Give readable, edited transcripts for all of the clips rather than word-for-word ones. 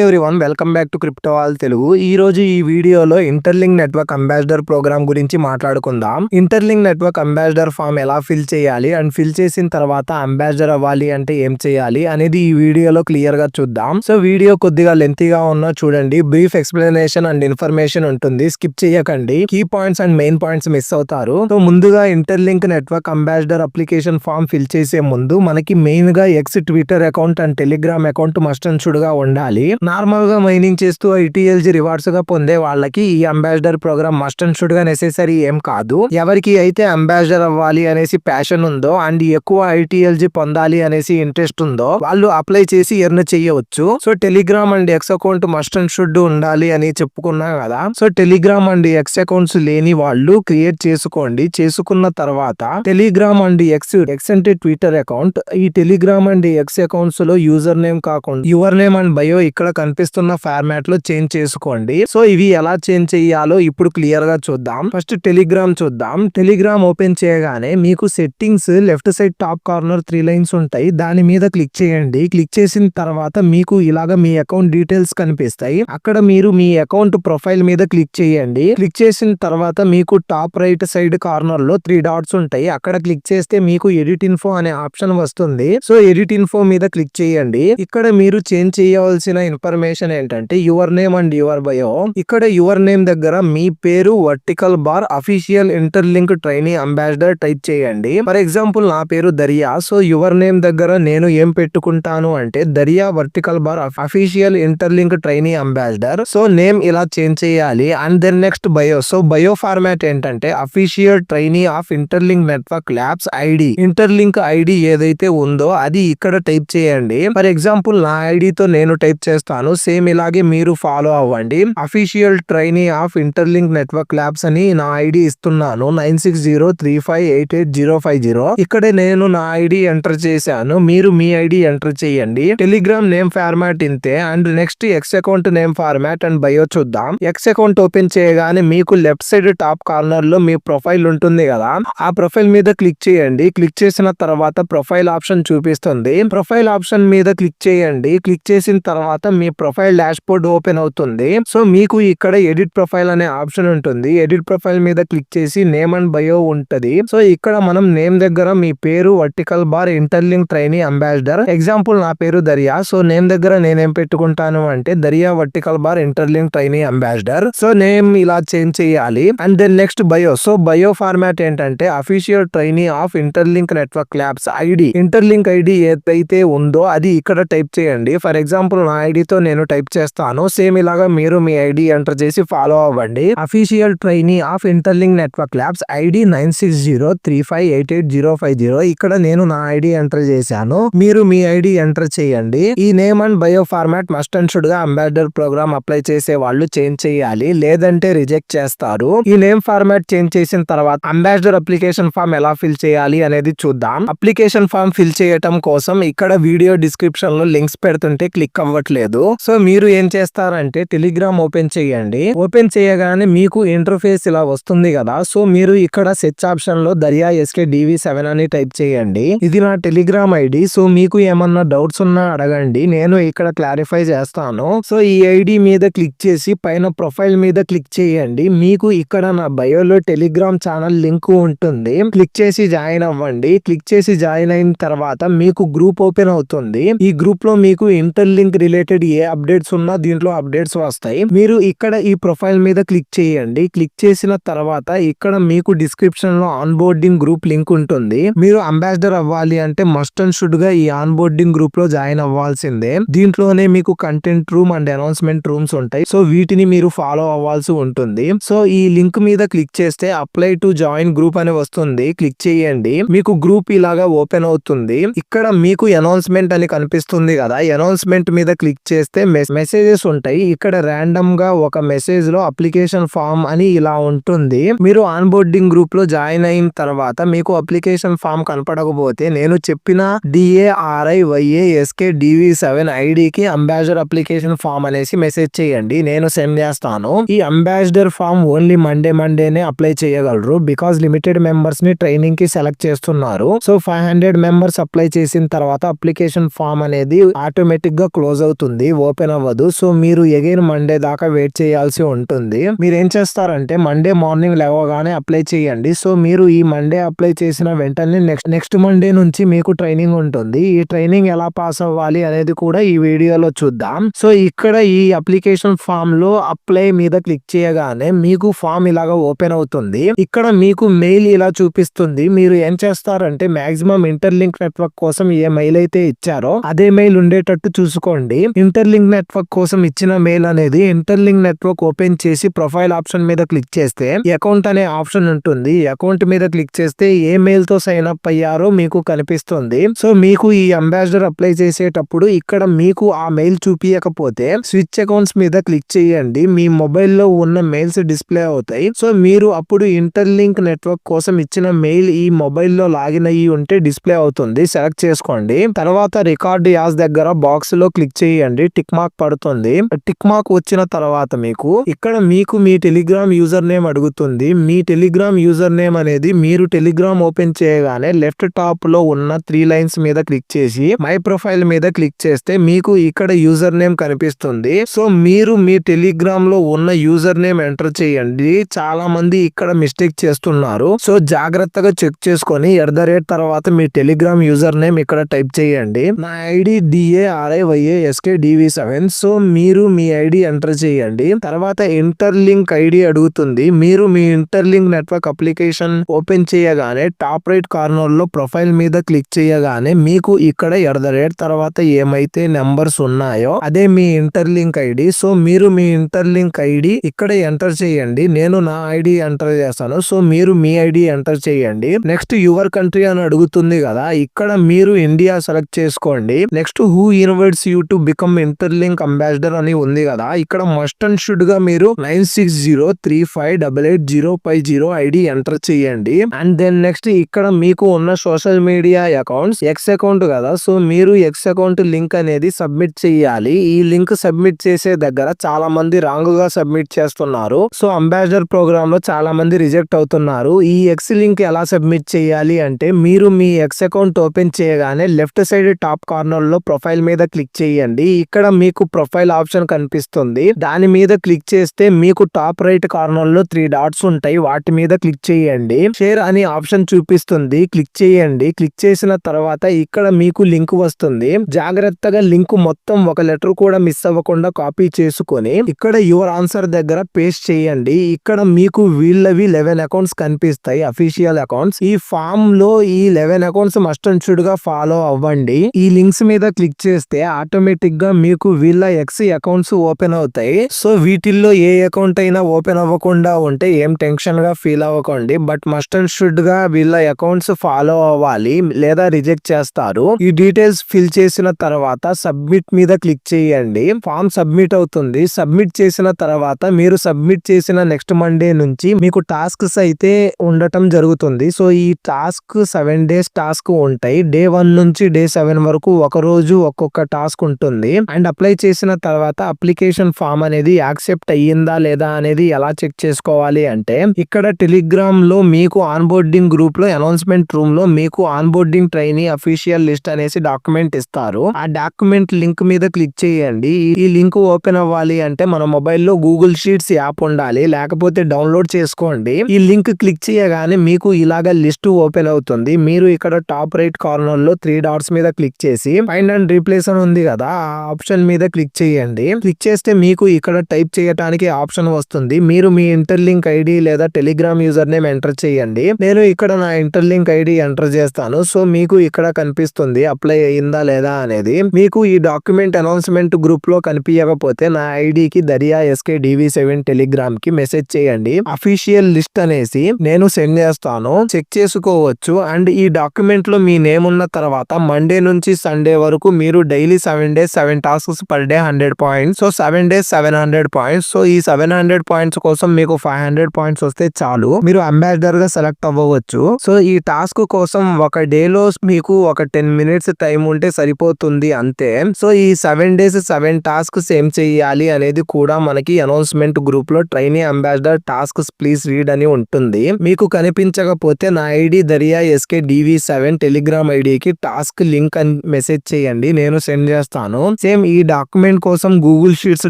Everyone welcome back to crypto all Telugu. ఈ రోజు ఈ వీడియోలో ఇంటర్లింక్ నెట్వర్క్ అంబాసిడర్ ప్రోగ్రామ్ గురించి మాట్లాడుకుందాం. ఇంటర్లింక్ నెట్వర్క్ అంబాసిడర్ ఫామ్ ఎలా ఫిల్ చేయాలి అండ్ ఫిల్ చేసిన తర్వాత అంబాసిడర్ అవ్వాలి అంటే ఏం చేయాలి అనేది ఈ వీడియోలో క్లియర్ గా చూద్దాం. సో వీడియో కొద్దిగా లెంతీగా ఉన్నా చూడండి, బ్రీఫ్ ఎక్స్ప్లెనేషన్ అండ్ ఇన్ఫర్మేషన్ ఉంటుంది, స్కిప్ చేయకండి. Key points and main points miss అవుతారు. సో ముందుగా Interlink Network ambassador application form fill చేసే ముందు మనకి మెయిన్ గా X Twitter account and Telegram account must and should గా ఉండాలి. నార్మల్ గా మైనింగ్ చేస్తూ ఐటీఎల్జీ రివార్డ్స్ గా పొందే వాళ్ళకి ఈ ambassador program must and should గా నెసెసరీ ఏం కాదు. ఎవరికి అయితే అంబాసిడర్ అవ్వాలి అనేసి ప్యాషన్ ఉందో అండ్ ఎక్కువ ఐటీఎల్జీ పొందాలి అనేసి ఇంట్రెస్ట్ ఉందో వాళ్ళు అప్లై చేసి ఎర్న్ చేయవచ్చు. So Telegram and X account must and should ఉండాలి అని చెప్పుకున్నాం కదా. So Telegram and X accounts లేని వాళ్ళు క్రియేట్ చేసుకోండి. చేసుకున్న తర్వాత టెలిగ్రామ్ అండ్ ఎక్స్ అంటే ట్విట్టర్ అకౌంట్, ఈ టెలిగ్రామ్ అండ్ ఎక్స్ అకౌంట్స్ లో యూజర్ నేమ్ కాకుండా యువర్ నేమ్ అండ్ బయో ఇక్కడ కనిపిస్తున్న ఫార్మాట్ లో చేంజ్ చేసుకోండి. సో ఇవి ఎలా చేంజ్ చేయాలో ఇప్పుడు క్లియర్ గా చూద్దాం. ఫస్ట్ టెలిగ్రామ్ చూద్దాం. టెలిగ్రామ్ ఓపెన్ చేయగానే మీకు settings left side top corner 3 lines ఉంటాయి, దాని మీద క్లిక్ చేయండి. క్లిక్ చేసిన తర్వాత మీకు ఇలాగా మీ అకౌంట్ డీటెయిల్స్ కనిపిస్తాయి. అక్కడ మీరు మీ అకౌంట్ ప్రొఫైల్ మీద క్లిక్ చేయండి. క్లిక్ చేసిన తర్వాత మీకు టాప్ రైట్ సైడ్ కార్నర్ లో 3 డాట్స్ ఉంటాయి. అక్కడ క్లిక్ చేస్తే మీకు ఎడిట్ ఇన్ఫో అనే ఆప్షన్ వస్తుంది. సో ఎడిట్ ఇన్ఫో మీద క్లిక్ చేయండి. ఇక్కడ మీరు చేంజ్ చేయవలసిన ఇన్ఫర్మేషన్ ఏంటంటే your name and your bio. ఇక్కడ యువర్ నేమ్ దగ్గర మీ పేరు vertical bar official Interlink trainee ambassador type చేయండి. ఫర్ ఎగ్జాంపుల్ నా పేరు దరియా. సో యువర్ నేమ్ దగ్గర నేను ఏం పెట్టుకుంటాను అంటే Dariya vertical bar official Interlink trainee ambassador. So name ఇలా చేంజ్ చేయాలి. And then next bio. So bio format ఏంటంటే official trainee of Interlink network labs ID. Interlink ID ఏదైతే ఉందో అది ఇక్కడ టైప్ చేయండి. ఫర్ ఎగ్జాంపుల్ నా ఐడితో నేను టైప్ చేస్తాను. సేమ్ ఇలాగే మీరు ఫాలో అవ్వండి. Official trainee of Interlink network labs అని నా ఐడి ఇస్తున్నాను, 9603588050. ఇక్కడే నేను నా ఐడి ఎంటర్ చేశాను. మీరు మీ ఐడి ఎంటర్ చేయండి. టెలిగ్రామ్ నేమ్ ఫార్మాట్ ఇంతే. And next X account name format and bio చూద్దాం. ఎక్స్ అకౌంట్ ఓపెన్ చేయగానే మీకు లెఫ్ట్ సైడ్ టాప్ కార్నర్ లో మీ ప్రొఫైల్ ఉంటుంది కదా, ఆ ప్రొఫైల్ మీద క్లిక్ చేయండి. క్లిక్ చేసిన తర్వాత ప్రొఫైల్ ఆప్షన్ చూపిస్తుంది. ప్రొఫైల్ ఆప్షన్ మీద క్లిక్ చేయండి. క్లిక్ చేసిన తర్వాత మీ ప్రొఫైల్ డాష్ బోర్డ్ ఓపెన్ అవుతుంది. సో మీకు ఇక్కడ ఎడిట్ ప్రొఫైల్ అనే ఆప్షన్ ఉంటుంది. ఎడిట్ ప్రొఫైల్ మీద క్లిక్ చేసి నేమ్ అండ్ బయో ఉంటది. సో ఇక్కడ మనం నేమ్ దగ్గర మీ పేరు vertical bar interlink trainee ambassador. Example నా పేరు దరియా. సో నేమ్ దగ్గర నేనేం పెట్టుకుంటాను అంటే Dariya vertical bar interlink trainee ambassador. So name ఇలా చేంజ్ చేయాలి. And then next bio. So bio format ఏంటంటే official trainee of Interlink network labs ID. Interlink ID ఏదైతే ఉందో అది ఇక్కడ టైప్ చేయండి. ఫర్ ఎగ్జాంపుల్ నా ఐడితో నేను టైప్ చేస్తాను. సేమ్ ఇలాగా మీరు మీ ఐడి ఎంటర్ చేసి ఫాలో అవ్వండి. Official trainee of Interlink network labs ID 9603588050. ఇక్కడ నేను నా ఐడి ఎంటర్ చేశాను. మీరు మీ ఐడి ఎంటర్ చేయండి. ఈ name and bio format must and should గా అంబాసిడర్ ప్రోగ్రామ్ అప్లై చేసే వాళ్ళు చేంజ్ చేయాలి, లేదంటే రిజెక్ట్ చేస్తారు. ఈ నేమ్ ఫార్మాట్ చేంజ్ చేసిన తర్వాత అంబాసిడర్ అప్లికేషన్ ఫామ్ ఎలా ఫిల్ చేయాలి అనేది చూద్దాం. అప్లికేషన్ ఫామ్ ఫిల్ చేయటం కోసం ఇక్కడ వీడియో డిస్క్రిప్షన్ లో లింక్స్ పెడుతుంటే క్లిక్ అవ్వట్లేదు. సో మీరు ఏం చేస్తారంటే టెలిగ్రామ్ ఓపెన్ చేయండి. ఓపెన్ చేయగానే మీకు ఇంటర్ఫేస్ ఇలా వస్తుంది కదా. సో మీరు ఇక్కడ సెర్చ్ ఆప్షన్ లో దరియా SKDV7 అని టైప్ చేయండి. ఇది నా టెలిగ్రామ్ ఐడి. సో మీకు ఏమన్నా డౌట్స్ ఉన్నా అడగండి, నేను ఇక్కడ క్లారిఫై చేస్తాను. సో ఈ ఐడి మీద క్లిక్ చేసి పైన ప్రొఫైల్ మీద క్లిక్ చేయండి. మీకు ఇక్కడ నా బయోలో టెలిగ్రామ్ ఛానల్ లింక్ ఉంటుంది. క్లిక్ చేసి జాయిన్ అవ్వండి. క్లిక్ చేసి జాయిన్ అయిన తర్వాత మీకు గ్రూప్ ఓపెన్ అవుతుంది. ఈ గ్రూప్ లో మీకు ఇంటర్లింక్ రిలేటెడ్ ఏ అప్డేట్స్ ఉన్నా దీంట్లో అప్డేట్స్ వస్తాయి. మీరు ఇక్కడ ఈ ప్రొఫైల్ మీద క్లిక్ చేయండి. క్లిక్ చేసిన తర్వాత ఇక్కడ మీకు డిస్క్రిప్షన్ లో ఆన్ బోర్డింగ్ గ్రూప్ లింక్ ఉంటుంది. మీరు అంబాసిడర్ అవ్వాలి అంటే మస్ట్ అండ్ షుడ్ గా ఈ ఆన్ బోర్డింగ్ గ్రూప్ లో జాయిన్ అవ్వాల్సిందే. దీంట్లోనే మీకు content room and announcement rooms ఉంటాయి. సో వీటిని మీరు ఫాలో అవ్వాల్సి ఉంటుంది. సో ఈ లింక్ మీద క్లిక్ చేస్తే అప్లై టు జాయిన్ గ్రూప్ అని వస్తుంది. క్లిక్ చేయండి. మీకు గ్రూప్ ఇలాగా ఓపెన్ అవుతుంది. ఇక్కడ మీకు అనౌన్స్మెంట్ అని కనిపిస్తుంది కదా, అనౌన్స్మెంట్ మీద క్లిక్ చేస్తే మెసేజెస్ ఉంటాయి. ఇక్కడ ర్యాండమ్ గా ఒక మెసేజ్ లో అప్లికేషన్ ఫామ్ అని ఇలా ఉంటుంది. మీరు ఆన్ బోర్డింగ్ గ్రూప్ లో జాయిన్ అయిన తర్వాత మీకు అప్లికేషన్ ఫామ్ కనపడకపోతే నేను చెప్పిన DARIYASKDV7 ఐడికి అంబాసిడర్ అప్లికేషన్ ఫామ్ అనేసి మెసేజ్ చేయండి, నేను సెండ్ చేస్తాను. ఈ అంబాసిడర్ ఫామ్ ఓన్లీ మండేనే అప్లై చేయగలరు, బికాస్ లిమిటెడ్ మెంబర్స్ ని ట్రైనింగ్ కి సెలెక్ట్ చేస్తున్నారు. సో 500 మెంబర్స్ అప్లై చేసిన తర్వాత అప్లికేషన్ ఫామ్ అనేది ఆటోమేటిక్ గా క్లోజ్ అవుతుంది. అవుతుంది, ఓపెన్ అవ్వదు. సో మీరు అగైన్ మండే దాకా వెయిట్ చేయాల్సి ఉంటుంది. మీరు ఏం చేస్తారంటే మండే మార్నింగ్ లేవగానే అప్లై చేయండి. సో మీరు ఈ మండే అప్లై చేసిన వెంటనే నెక్స్ట్ మండే నుంచి మీకు ట్రైనింగ్ ఉంటుంది. ఈ ట్రైనింగ్ ఎలా పాస్ అవ్వాలి అనేది కూడా ఈ వీడియోలో చూద్దాం. సో ఇక్కడ ఈ అప్లికేషన్ ఫామ్ లో అప్లై మీద క్లిక్ చేయగానే మీకు ఫామ్ ఇలాగా ఓపెన్ అవుతుంది. ఇక్కడ మీకు మెయిల్ ఇలా చూపిస్తుంది. మీరు ఏం చేస్తారంటే మాక్సిమం ఇంటర్లింక్ నెట్వర్క్ కోసం ఏ మెయిల్ అయితే ఇచ్చారో అదే మెయిల్ ఉండేటట్టు చూసుకోండి. ఇంటర్లింక్ నెట్వర్క్ కోసం ఇచ్చిన మెయిల్ అనేది ఇంటర్లింక్ నెట్వర్క్ ఓపెన్ చేసి ప్రొఫైల్ ఆప్షన్ మీద క్లిక్ చేస్తే అకౌంట్ అనే ఆప్షన్ ఉంటుంది. అకౌంట్ మీద క్లిక్ చేస్తే ఏ మెయిల్ తో సైన్ అప్ అయ్యారో మీకు కనిపిస్తుంది. సో మీకు ఈ అంబాసిడర్ అప్లై చేసేటప్పుడు ఇక్కడ మీకు ఆ మెయిల్ చూపించకపోతే స్విచ్ అకౌంట్స్ మీద క్లిక్ చేయండి. మీ మొబైల్లో ఉన్న మెయిల్స్ డిస్ప్లే అవుతాయి. సో మీరు అప్పుడు ఇంటర్లింక్ నెట్వర్క్ కోసం ఇచ్చిన మెయిల్ ఈ మొబైల్లో లాగిన్ అయ్యి ఉంటే డిస్ప్లే అవుతుంది. సెలెక్ట్ చేసుకోండి. తర్వాత రికార్డ్ యాస్ దగ్గర బాక్స్ లో క్లిక్ చేయండి. టిక్ మార్క్ పడుతుంది. టిక్ మార్క్ వచ్చిన తర్వాత మీకు ఇక్కడ మీకు మీ టెలిగ్రామ్ యూజర్ నేమ్ అడుగుతుంది. మీ టెలిగ్రామ్ యూజర్ నేమ్ అనేది మీరు టెలిగ్రామ్ ఓపెన్ చేయగానే లెఫ్ట్ టాప్ లో ఉన్న 3 లైన్స్ మీద క్లిక్ చేసి మై ప్రొఫైల్ మీద క్లిక్ చేస్తే మీకు ఇక్కడ యూజర్ నేమ్ కనిపిస్తుంది. సో మీరు మీ టెలిగ్రామ్ లో ఉన్న యూజర్ నేమ్ ఎంటర్ చేయండి. చాలా మంది ఇక్కడ మిస్టేక్ చేస్తున్నారు. సో జాగ్రత్తగా చెక్ చేసుకొని @ తర్వాత మీ టెలిగ్రామ్ యూజర్ నేమ్ ఇక్కడ టైప్ చేయండి. నా ఐడి DARIYASKDV7. సో మీరు మీ ఐడి ఎంటర్ చేయండి. తర్వాత ఇంటర్లింక్ ఐడి అడుగుతుంది. మీరు మీ ఇంటర్లింక్ నెట్వర్క్ అప్లికేషన్ ఓపెన్ చేయగానే టాప్ రైట్ కార్నర్ లో ప్రొఫైల్ మీద క్లిక్ చేయగానే మీకు ఇక్కడ @ తర్వాత ఏమైతే నెంబర్స్ ఉన్నాయో అదే మీ ఇంటర్లింక్ ఐడి. సో మీరు మీ ఇంటర్లింక్ ఐడి ఇక్కడ ఎంటర్ చేయండి. నేను నా ఐడి ఎంటర్ చేస్తాను. సో మీరు మీ ఐడి ఎంటర్ చేయండి. నెక్స్ట్ యువర్ కంట్రీ అని అడుగుతుంది కదా, ఇక్కడ మీరు ఇండియా సెలెక్ట్ చేసుకోండి. Next who invites you to become interlink ambassador అని ఉంది కదా, ఇక్కడ మస్ట్ అండ్ షుడ్ గా మీరు 9603588050 ఐడి ఎంటర్ చేయండి. అండ్ దెన్ నెక్స్ట్ ఇక్కడ మీకు ఉన్న social media accounts X account కదా, సో మీరు ఎక్స్ అకౌంట్ లింక్ అనేది సబ్మిట్ చేయాలి. ఈ లింక్ సబ్మిట్ చేసే దగ్గర చాలా మంది రాంగ్ గా సబ్మిట్ చేస్తున్నారు. సో అంబాసిడర్ ప్రోగ్రామ్ లో చాలా మంది రిజెక్ట్ అవుతున్నారు. ఈ ఎక్స్ లింక్ ఎలా సబ్మిట్ చేయాలి అంటే మీరు మీ ఎక్స్ అకౌంట్ ఓపెన్ చేయగానే లెఫ్ట్ సైడ్ టాప్ కార్నర్ లో ప్రొఫైల్ మీద క్లిక్ చేయండి. ఇక్కడ మీకు ప్రొఫైల్ ఆప్షన్ కనిపిస్తుంది. దాని మీద క్లిక్ చేస్తే మీకు టాప్ రైట్ కార్నర్ లో 3 డాట్స్ ఉంటాయి. వాటి మీద క్లిక్ చేయండి. షేర్ అని ఆప్షన్ చూపిస్తుంది. క్లిక్ చేయండి. క్లిక్ చేసిన తర్వాత ఇక్కడ మీకు లింక్ వస్తుంది. జాగ్రత్తగా లింక్ మొత్తం ఒక లెటర్ కూడా మిస్ అవ్వకుండా కాపీ చేసుకొని ఇక్కడ యువర్ ఆన్సర్ దగ్గర పేస్ట్ చేయండి. ఇక్కడ మీకు వీళ్ళవి 11 అకౌంట్స్ కనిపిస్తాయి, అఫీషియల్ అకౌంట్స్. ఈ ఫామ్ లో ఈ 11 అకౌంట్స్ మస్ట్ అండ్ షుడ్ గా ఫాలో అవ్వండి. ఈ లింక్స్ మీద క్లిక్ చేస్తే ఆటోమేటిక్ గా మీకు వీళ్ళ ఎక్స్ అకౌంట్స్ ఓపెన్ అవుతాయి. సో వీటిల్లో ఏ అకౌంట్ అయినా ఓపెన్ అవ్వకుండా ఉంటే ఏం టెన్షన్ గా ఫీల్ అవ్వకండి. బట్ మస్ట్ అండ్ షుడ్ గా వీళ్ళ అకౌంట్స్ ఫాలో అవ్వాలి లేదా రిజెక్ట్ చేస్తారు. ఈ డీటెయిల్స్ ఫిల్ చేసిన తర్వాత సబ్మిట్ మీద క్లిక్ చేయండి. ఫామ్ సబ్మిట్ అవుతుంది. సబ్మిట్ చేసిన తర్వాత మీరు సబ్మిట్ చేసిన నెక్స్ట్ మండే నుంచి మీకు టాస్క్స్ అయితే ఉండటం జరుగుతుంది. సో ఈ టాస్క్ 7 days టాస్క్ ఉంటాయి. డే 1 నుంచి డే 7 వరకు ఒక రోజు ఒక్కొక్క టాస్క్ ఉంటుంది. అండ్ అప్లై చేసిన తర్వాత అప్లికేషన్ ఫామ్ అనేది యాక్సెప్ట్ అయ్యిందా లేదా అనేది ఎలా చెక్ చేసుకోవాలి అంటే ఇక్కడ టెలిగ్రామ్ లో మీకు ఆన్ బోర్డింగ్ గ్రూప్ లో అనౌన్స్మెంట్ రూమ్ లో మీకు on boarding trainee official list అనేసి డాక్యుమెంట్ ఇస్తారు. ఆ డాక్యుమెంట్ లింక్ మీద క్లిక్ చేయండి. ఈ లింక్ ఓపెన్ అవ్వాలి అంటే మన మొబైల్లో గూగుల్ షీట్స్ యాప్ ఉండాలి, లేకపోతే డౌన్లోడ్ చేసుకోండి. ఈ లింక్ క్లిక్ చేయగానే మీకు ఇలాగా లిస్ట్ ఓపెన్ అవుతుంది. మీరు ఇక్కడ టాప్ రైట్ కార్నర్ లో 3 డాట్స్ మీద క్లిక్ చేసి ఫైండ్ అండ్ రీప్లేస్ అని ఉంది కదా, ఆ ఆప్షన్ మీద క్లిక్ చేయండి. క్లిక్ చేస్తే మీకు ఇక్కడ టైప్ చేయడానికి ఆప్షన్ వస్తుంది. మీరు మీ ఇంటర్లింక్ ఐడి లేదా టెలిగ్రామ్ యూజర్ నేమ్ ఎంటర్ చేయండి. నేను ఇక్కడ నా ఇంటర్లింక్ ఐడి ఎంటర్ చేస్తాను. సో మీకు ఇక్కడ కనిపిస్తుంది అప్లై అయ్యిందా లేదా అనేది. మీకు ఈ డాక్యుమెంట్ అనౌన్స్మెంట్ గ్రూప్ లో కనిపించకపోతే నా ఐడికి DARIYASKDV7 టెలిగ్రామ్ కి మెసేజ్ చేయండి. అఫీషియల్ లిస్ట్ అనేసి నేను సెండ్ చేస్తాను, చెక్ చేసుకోవచ్చు. అండ్ ఈ డాక్యుమెంట్ లో మీ నేమ్ ఉన్న తర్వాత మండే నుంచి సండే వరకు మీరు daily 7 days 7 tasks per day 100 points. So 7 days 700 points. So ఈ 700 పాయింట్స్ కోసం మీకు 500 పాయింట్స్ వస్తే చాలు, మీరు అంబాసిడర్ గా సెలెక్ట్ అవ్వవచ్చు. సో ఈ టాస్క్ కోసం ఒక డే లో మీకు ఒక 10 minutes టైం ఉంటే సరిపోతుంది అంతే. సో ఈ 7 days 7 టాస్క్స్ ఏం చేయాలి అనేది కూడా మనకి అనౌన్స్మెంట్ గ్రూప్ లో trainee ambassador tasks please read అని ఉంటుంది. మీకు కనిపించకపోతే నా ఐడి DARIYASKDV7 టెలిగ్రామ్ ఐడికి టాస్క్ లింక్ అని మెసేజ్ చేయండి, నేను సెండ్ చేస్తాను. సేమ్ ఈ డాక్యుమెంట్ కోసం గూగుల్ షీట్స్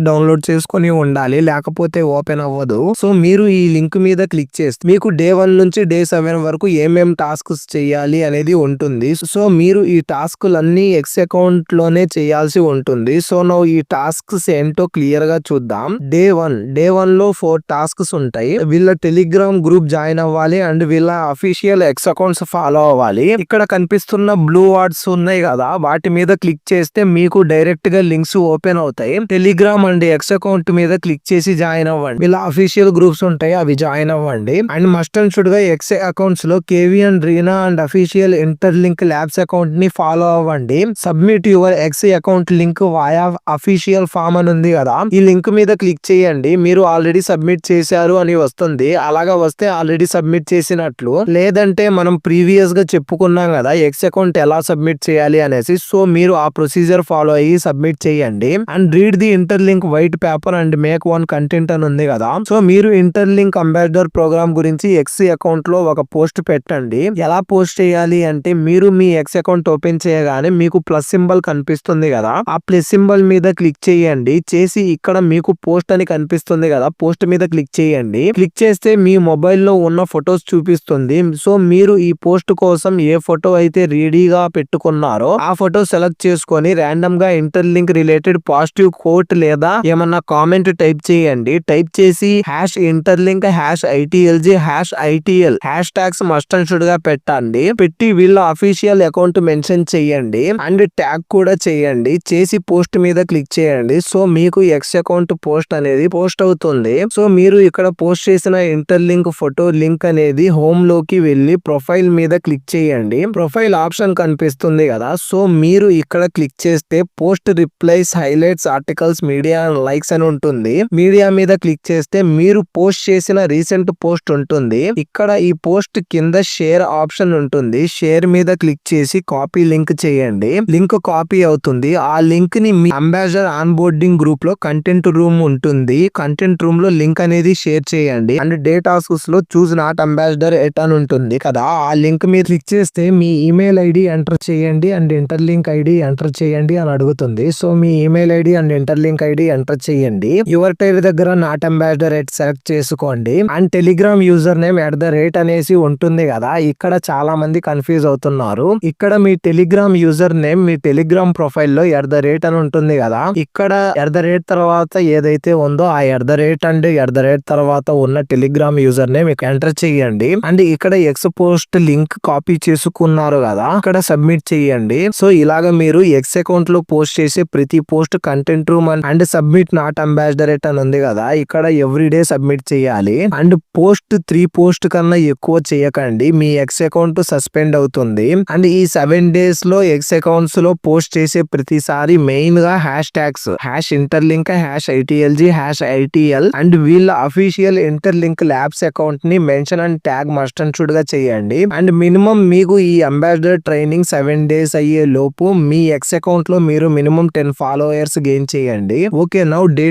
డౌన్లోడ్ చేసుకొని ఉండాలి, లేకపోతే ఓపెన్ అవ్వదు. సో మీరు ఈ లింక్ మీద క్లిక్ చేస్తే మీకు డే 1 నుంచి డే 7 వరకు ఏమేం టాస్క్స్ చేయాలి అనేది ఉంటుంది. సో మీరు ఈ టాస్క్లన్నీ ఎక్స్ అకౌంట్ లోనే చేయాల్సి ఉంటుంది. సో నువ్వు ఈ టాస్క్స్ ఏంటో క్లియర్ గా చూద్దాం. డే 1 లో 4 టాస్క్స్ ఉంటాయి. వీళ్ళ టెలిగ్రామ్ గ్రూప్ జాయిన్ అవ్వాలి అండ్ వీళ్ళ అఫీషియల్ ఎక్స్ అకౌంట్స్ ఫాలో అవ్వాలి. ఇక్కడ కనిపిస్తున్న బ్లూ వార్డ్స్ ఉన్నాయి కదా, వాటి మీద క్లిక్ చేస్తే మీకు డైరెక్ట్ గా లింక్స్ ఓపెన్ అవుతాయి. టెలిగ్రామ్ అండ్ ఎక్స్ అకౌంట్ మీద క్లిక్ చేసి జాయిన్ అవ్వండి. వీళ్ళ అఫీషియల్ గ్రూప్స్ ఉంటాయి, అవి జాయిన్ అవ్వండి. అండ్ మస్ట్ అండ్ షుడ్ గా ఎక్స్ అకౌంట్స్ లో KV and Reena and official Interlink Labs account ని ఫాలో అవ్వండి. Submit your X account link via official form అని ఉంది కదా, ఈ లింక్ మీద క్లిక్ చేయండి. మీరు ఆల్రెడీ సబ్మిట్ చేశారు అని వస్తుంది. అలాగా వస్తే ఆల్రెడీ సబ్మిట్ చేసినట్లు. లేదంటే మనం ప్రీవియస్ గా చెప్పుకున్నాం కదా ఎక్స్ అకౌంట్ ఎలా సబ్మిట్ చేయాలి అనేసి. సో మీరు ఆ ప్రొసీజర్ ఫాలో అయ్యి సబ్మిట్ చేయండి. And read the interlink white paper and make one content అని ఉంది కదా. సో మీరు ఇంటర్లింక్ అంబాసిడర్ ప్రోగ్రామ్ గురించి ఎక్స్ అకౌంట్ లో ఒక పోస్ట్ పెట్టండి. ఎలా పోస్ట్ చేయాలి అంటే మీరు మీ ఎక్స్ అకౌంట్ ఓపెన్ చేయగానే మీకు ప్లస్ సింబల్ కనిపిస్తుంది కదా, ఆ ప్లస్ సింబల్ మీద క్లిక్ చేయండి. చేసి ఇక్కడ మీకు పోస్ట్ అని కనిపిస్తుంది కదా, పోస్ట్ మీద క్లిక్ చేయండి. క్లిక్ చేస్తే మీ మొబైల్ లో ఉన్న ఫొటోస్ చూపిస్తుంది. సో మీరు ఈ పోస్ట్ కోసం ఏ ఫోటో అయితే రెడీగా పెట్టుకున్నారో ఆ ఫోటో సెలెక్ట్ చేసుకొని ర్యాండమ్ గా ఇంటర్లింక్ రిలేటెడ్ పాజిటివ్ కోట్ లేదా ఏమన్నా కామెంట్ టైప్ చేయండి. టైప్ చేసి #interlink #ITLG #ITL hash tags must and should గా పెట్టండి. పెట్టి వీళ్ళ అఫీషియల్ అకౌంట్ మెన్షన్ చేయండి అండ్ ట్యాగ్ కూడా చేయండి. చేసి పోస్ట్ మీద క్లిక్ చేయండి. సో మీకు ఎక్స్ అకౌంట్ పోస్ట్ అనేది పోస్ట్ అవుతుంది. సో మీరు ఇక్కడ పోస్ట్ చేసిన ఇంటర్లింక్ ఫోటో లింక్ అనేది హోమ్ లోకి వెళ్ళి ప్రొఫైల్ మీద క్లిక్ చేయండి. ప్రొఫైల్ ఆప్షన్ కనిపిస్తుంది కదా, సో మీరు ఇక్కడ క్లిక్ చేస్తే post replies highlights articles media likes అని ఉంటుంది. మీడియా మీద క్లిక్ చేస్తే మీరు పోస్ట్ చేసిన రీసెంట్ పోస్ట్ ఉంటుంది. ఇక్కడ ఈ పోస్ట్ కింద షేర్ ఆప్షన్ ఉంటుంది. షేర్ మీద క్లిక్ చేసి కాపీ లింక్ చేయండి. లింక్ కాపీ అవుతుంది. ఆ లింక్ ని మీ అంబాసిడర్ ఆన్ బోర్డింగ్ గ్రూప్ లో కంటెంట్ రూమ్ ఉంటుంది. కంటెంట్ రూమ్ లో లింక్ అనేది షేర్ చేయండి. అండ్ డే టాస్క్స్ లో చూస్ నాట్ అంబాసిడర్ ఎట్ అని ఉంటుంది కదా, ఆ లింక్ మీద క్లిక్ చేస్తే మీ ఈమెయిల్ ఐడి ఎంటర్ చేయండి అండ్ ఇంటర్లింక్ ఐడి ఎంటర్ చేయండి అని అడుగుతుంది. So me email ID and interlink ID enter చేయండి. యువర్ టైర్ దగ్గర నాట్ అంబాసిడర్ ఎట్ సెలెక్ట్ చేసుకోండి. అండ్ టెలిగ్రామ్ యూజర్ నేమ్ @ అనేసి ఉంటుంది కదా, ఇక్కడ చాలా మంది కన్ఫ్యూజ్ అవుతున్నారు. ఇక్కడ మీ టెలిగ్రామ్ యూజర్ నేమ్ మీ టెలిగ్రామ్ ప్రొఫైల్ లో @ అని ఉంటుంది కదా, ఇక్కడ @ తర్వాత ఏదైతే ఉందో ఆ @ అండ్ @ తర్వాత ఉన్న టెలిగ్రామ్ యూజర్ నేమ్ ఎంటర్ చేయండి. అండ్ ఇక్కడ ఎక్స్ పోస్ట్ లింక్ కాపీ చేసుకున్నారు కదా, ఇక్కడ సబ్మిట్ చేయండి. సో ఇలాగ మీరు ఎక్స్ అకౌంట్ లో పోస్ట్ చేసే ప్రతి post content room and submit not ambassador at అని ఉంది కదా, ఇక్కడ ఎవ్రీడే సబ్మిట్ చేయాలి. అండ్ పోస్ట్ 3 పోస్ట్ కన్నా ఎక్కువ చేయకండి, మీ ఎక్స్ అకౌంట్ సస్పెండ్ అవుతుంది. అండ్ ఈ 7 days లో ఎక్స్ అకౌంట్స్ లో పోస్ట్ చేసే ప్రతిసారి మెయిన్ గా hash tags #interlink #ITLG #ITL and వీళ్ళ అఫీషియల్ ఇంటర్లింక్ ల్యాబ్స్ అకౌంట్ ని mention and tag must and should గా చేయండి. అండ్ మినిమం మీకు ఈ అంబాసిడర్ ట్రైనింగ్ 7 days అయ్యే లోపు మీ ఎక్స్ అకౌంట్ లో మీరు మినిమం 10 followers గెయిన్ చేయండి. ఓకే, నౌ డే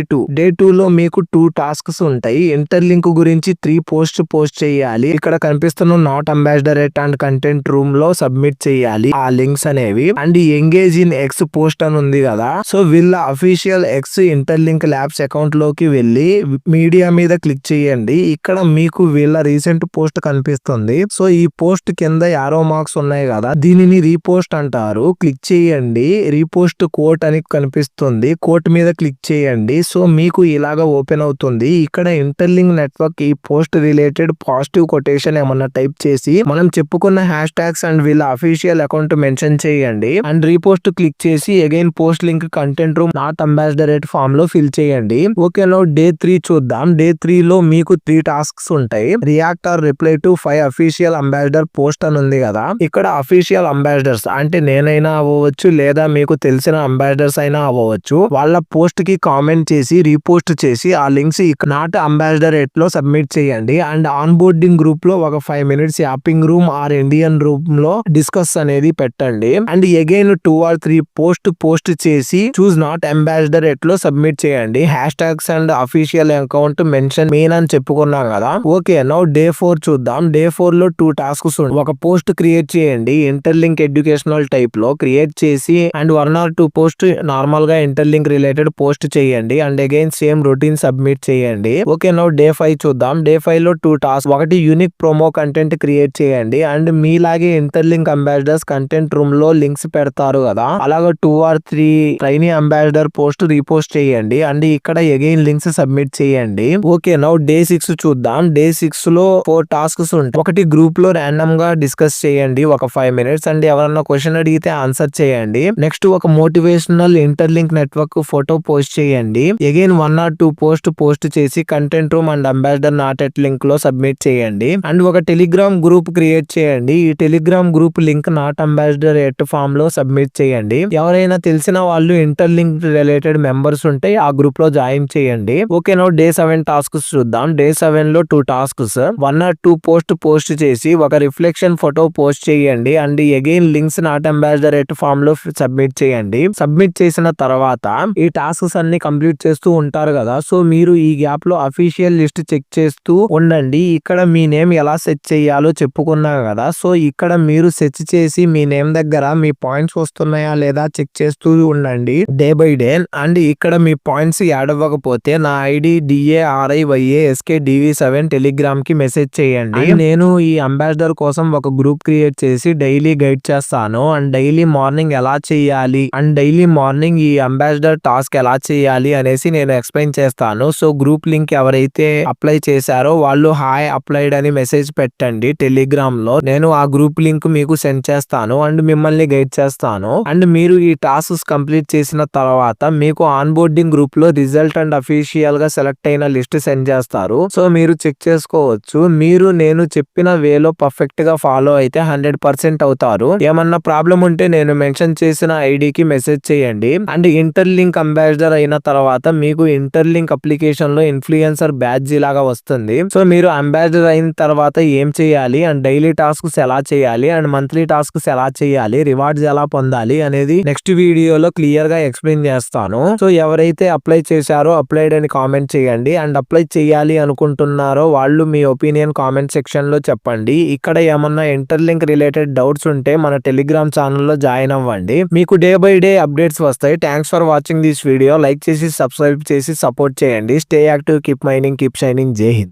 2 లో మీకు 2 టాస్క్స్ ఉంటాయి. ఇంటర్లింక్ గురించి 3 పోస్ట్ చేయాలి. ఇక్కడ కనిపిస్తున్న not ambassador at and content room లో సబ్మిట్ చేయాలి ఆ లింక్స్ అనేవి. And engage in X post అని ఉంది కదా, సో వీళ్ళ official X interlink Labs account లోకి వెళ్ళి మీడియా మీద క్లిక్ చేయండి. ఇక్కడ మీకు వీళ్ళ రీసెంట్ పోస్ట్ కనిపిస్తుంది. సో ఈ పోస్ట్ కింద యారో మార్క్స్ ఉన్నాయి కదా, దీనిని రీపోస్ట్ అంటారు. క్లిక్ చేయండి. రీపోస్ట్ కోట్ అని కనిపిస్తుంది, కోట్ మీద క్లిక్ చేయండి. సో మీకు ఇలాగా ఓపెన్ అవుతుంది. ఇక్కడ ఇంటర్లింక్ నెట్వర్క్ ఈ పోస్ట్ రిలేటెడ్ పాజిటివ్ కొటేషన్ ఏమన్నా టైప్ చేసి మనం చెప్పుకున్న హ్యాష్ ట్యాగ్స్ అండ్ వీళ్ళ అఫీషియల్ అకౌంట్ మెన్షన్ చేయండి. అండ్ రీపోస్ట్ క్లిక్ చేసి again post link content room not ambassador at form లో ఫిల్ చేయండి. ఓకే, నౌ డే 3 చూద్దాం. డే 3 లో మీకు 3 టాస్క్స్ ఉంటాయి. React or reply to 5 official ambassador post అని ఉంది కదా, ఇక్కడ అఫీషియల్ అంబాసిడర్స్ అంటే నేనైనా అవ్వచ్చు లేదా మీకు తెలిసిన అంబాసిడర్స్ అయినా అవ్వచ్చు, వాళ్ళ పోస్ట్ కి కామెంట్ చేసి రీపోస్ట్ చేసి ఆ లింక్స్ నాట్ అంబాసిడర్ ఎట్ లో సబ్మిట్ చేయండి. అండ్ ఆన్ బోర్డింగ్ గ్రూప్ లో ఒక 5 minutes yapping room or Indian room లో డిస్కస్ అనేది పెట్టండి. అండ్ అగైన్ 2 or 3 పోస్ట్ చేసి చూస్ నాట్ అంబాసిడర్ ఎట్ లో సబ్మిట్ చేయండి. Hashtags and official account mention main అని చెప్పుకున్నాం కదా. ఓకే, నౌ డే 4 చూద్దాం. డే 4 లో 2 టాస్క్స్ ఉంటాయి. ఒక పోస్ట్ క్రియేట్ చేయండి ఇంటర్లింక్ ఎడ్యుకేషనల్ టైప్ లో క్రియేట్ చేసి అండ్ 1 or 2 పోస్ట్ నార్మల్ గా ఇంటర్లింక్ రిలేటెడ్ పోస్ట్ చేయండి and again same routine submit చేయండి. ఓకే, నౌ డే 5 చూద్దాం. డే 5 లో 2 టాస్క్. ఒకటి యూనిక్ ప్రోమో కంటెంట్ క్రియేట్ చేయండి అండ్ మీలాగే ఇంటర్లింక్ అంబాసిడర్స్ కంటెంట్ రూమ్ లో లింక్స్ పెడతారు కదా, అలాగా 2 or 3 trainee ambassador post repost చేయండి అండ్ ఇక్కడ అగైన్ లింక్స్ సబ్మిట్ చేయండి. ఓకే, నౌ డే 6 చూద్దాం. డే 6 లో 4 టాస్క్స్ ఉంటాయి. ఒకటి గ్రూప్ లో ర్యాండమ్ గా డిస్కస్ చేయండి ఒక 5 minutes అండ్ ఎవరన్నా క్వశ్చన్ అడిగితే ఆన్సర్ చేయండి. నెక్స్ట్ ఒక motivational Interlink Network photo post చేయండి. అగైన్ 1 or 2 పోస్ట్ చేసి content room and ambassador not at link లో సబ్మిట్ చేయండి అండ్ ఒక టెలిగ్రామ్ గ్రూప్ క్రియేట్ చేయండి. ఈ Telegram group link not ambassador at form లో సబ్మిట్ చేయండి. ఎవరైనా తెలిసిన వాళ్ళు ఇంటర్లింక్ రిలేటెడ్ మెంబర్స్ ఉంటే ఆ గ్రూప్ లో జాయిన్ చేయండి. ఓకే, నౌ డే 7 టాస్క్స్ చూద్దాం. డే 7 లో 2 టాస్క్స్. 1 or 2 పోస్ట్ చేసి ఒక రిఫ్లెక్షన్ ఫోటో పోస్ట్ చేయండి and again links not ambassador at form లో సబ్మిట్ చేయండి. సబ్మిట్ చేసిన తర్వాత ఈ టాస్క్స్ అన్ని కంప్లీట్ చేస్తూ ఉంటారు కదా, సో మీరు ఈ గ్యాప్ లో అఫీషియల్ లిస్ట్ చెక్ చేస్తూ ఉండండి. ఇక్కడ మీ నేమ్ ఎలా సెట్ చేయాలో చెప్పుకున్నాం కదా, సో ఇక్కడ మీరు సెర్చ్ చేసి మీ నేమ్ దగ్గర మీ పాయింట్స్ వస్తున్నాయా లేదా చెక్ చేస్తూ ఉండండి డే బై డే. అండ్ ఇక్కడ మీ పాయింట్స్ యాడ్ అవ్వకపోతే నా ఐడి DARIYASKDV7 టెలిగ్రామ్ కి మెసేజ్ చేయండి. నేను ఈ అంబాసిడర్ కోసం ఒక గ్రూప్ క్రియేట్ చేసి డైలీ గైడ్ చేస్తాను అండ్ డైలీ మార్నింగ్ ఎలా చేయాలి అండ్ డైలీ మార్నింగ్ ఈ అంబాసిడర్ టాస్క్ ఎలా చేయాలి అనేసి నేను ఎక్స్ప్లెయిన్ చేస్తాను. సో గ్రూప్ లింక్ ఎవరైతే అప్లై చేశారో వాళ్ళు హాయ్ అప్లైడ్ అని మెసేజ్ పెట్టండి టెలిగ్రామ్ లో. నేను ఆ గ్రూప్ లింక్ మీకు సెండ్ చేస్తాను అండ్ మిమ్మల్ని గైడ్ చేస్తాను. అండ్ మీరు ఈ టాస్క్ కంప్లీట్ చేసిన తర్వాత మీకు ఆన్ బోర్డింగ్ గ్రూప్ లో రిజల్ట్ అండ్ అఫీషియల్ గా సెలెక్ట్ అయిన లిస్ట్ సెండ్ చేస్తారు. సో మీరు చెక్ చేసుకోవచ్చు. మీరు నేను చెప్పిన వేలో పర్ఫెక్ట్ గా ఫాలో అయితే 100% అవుతారు. ఏమన్నా ప్రాబ్లం ఉంటే నేను మెన్షన్ చేసిన ఐడికి మెసేజ్ చేయండి. అండ్ ఇంటర్లింక్ అంబాసిడర్ అయిన తర్వాత మీకు ఇంటర్లింక్ అప్లికేషన్ లో ఇన్ఫ్లుయెన్సర్ బ్యాడ్జ్ లాగా వస్తుంది. సో మీరు అంబాసిడర్ అయిన తర్వాత ఏం చేయాలి అండ్ డైలీ టాస్క్స్ ఎలా చేయాలి అండ్ మంత్లీ టాస్క్స్ ఎలా చేయాలి, రివార్డ్స్ ఎలా పొందాలి అనేది నెక్స్ట్ వీడియోలో క్లియర్ గా ఎక్స్ప్లెయిన్ చేస్తాను. సో ఎవరైతే అప్లై చేశారో అప్లైడ్ అని కామెంట్ చేయండి అండ్ అప్లై చేయాలి అనుకుంటున్నారో వాళ్ళు మీ ఒపీనియన్ కామెంట్ సెక్షన్ లో చెప్పండి. ఇక్కడ ఏమన్నా ఇంటర్లింక్ రిలేటెడ్ డౌట్స్ ఉంటే మన టెలిగ్రామ్ ఛానల్లో జాయిన్ అవ్వండి. మీకు డే బై డే అప్డేట్స్ వస్తాయి. Thanks for watching this video. Like చేసి సబ్స్క్రైబ్ చేసి సపోర్ట్ చేయండి. Stay active, keep mining, keep shining. జై హింద్.